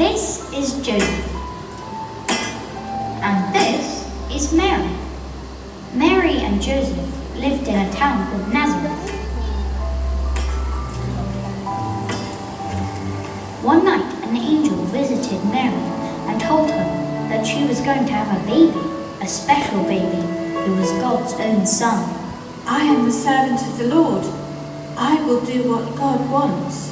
This is Joseph. And this is Mary. Mary and Joseph lived in a town called Nazareth. One night, an angel visited Mary and told her that she was going to have a baby, a special baby, who was God's own son. I am the servant of the Lord. I will do what God wants.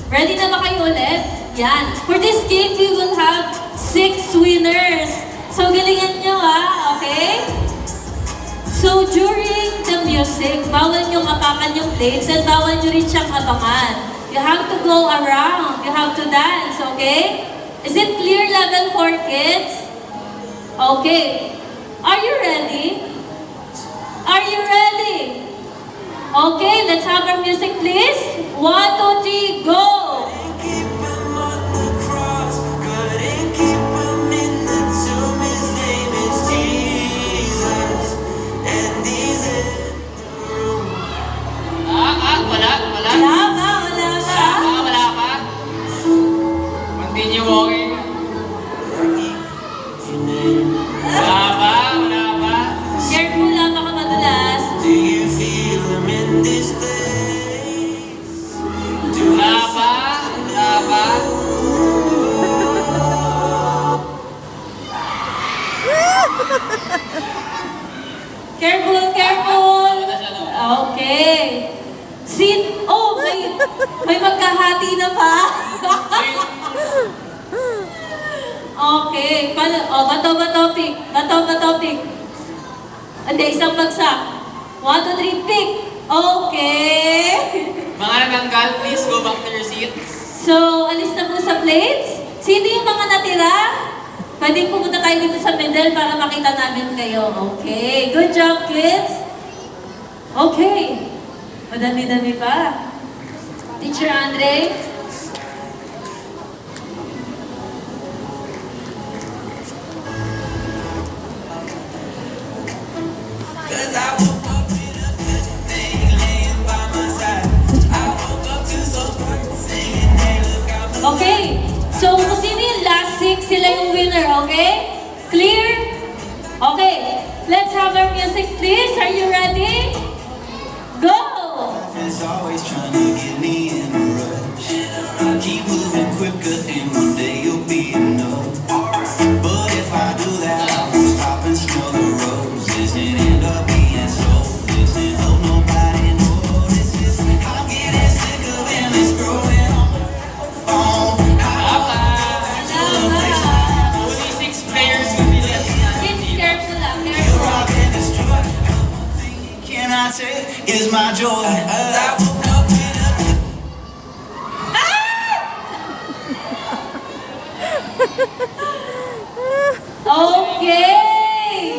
Ready na ba kayo ulit? Yan. For this game, we will have 6 winners. So, galingan nyo okay? So, during the music, bawal nyong apakan yung plates and bawal nyo rin siyang abangan. You have to go around. You have to dance, okay? Is it clear level 4, kids? Okay. Are you ready? Are you ready? Okay, let's have our music, please. 1, 2, 3, go! Continue walking. Wala ba? Careful lang, baka madulas. Do you feel them in this place? Wala ba? Careful! Okay. Oh, may magkahati na pa. Okay. Bato, pick. Hindi, isang bagsak. 1, 2, 3, pick. Okay. Mga natanggal, please go back to your seats. So, alis na po sa plates. Sino yung mga natira? Pwede pumunta tayo dito sa middle para makita namin kayo. Okay. Good job, kids. Okay. Madami-dami pa. Teacher Andre? Okay. So, kung sino yung last 6, sila yung winner, okay? Clear? Okay. Let's have our music, please. Are you ready? Go! It's always trying to get me in a rush. Keep moving quicker and one day you'll be enough. But if I do that, I won't stop and smell the roses and end up being soulless and hope nobody notices. I'm getting sick of endless growing on the phone. Only 6 players will be left. Kids, careful lang. Careful. I've been destroyed. One thing you cannot say is my joy. I woke up in a Okay!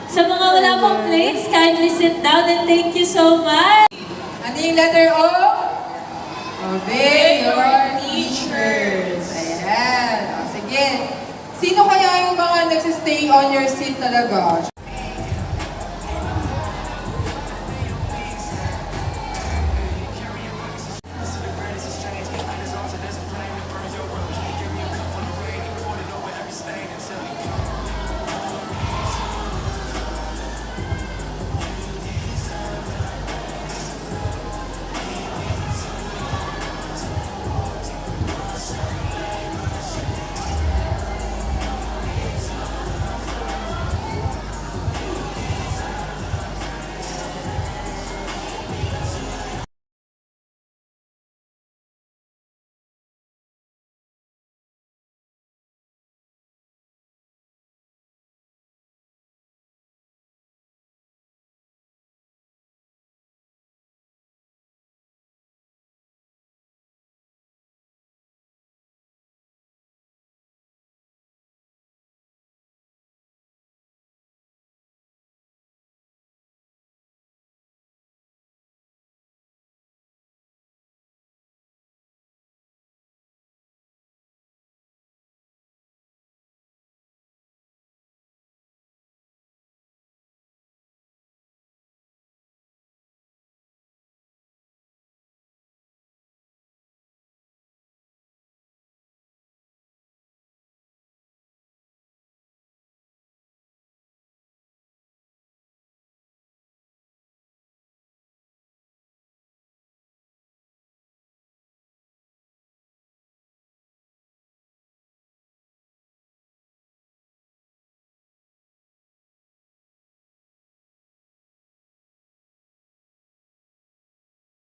Sa mga wala pong plates, kindly sit down and thank you so much. Ano yung letter O? Obey your teachers. Ayan. O, sige. Sino kaya yung mga nagsistay on your seat talaga?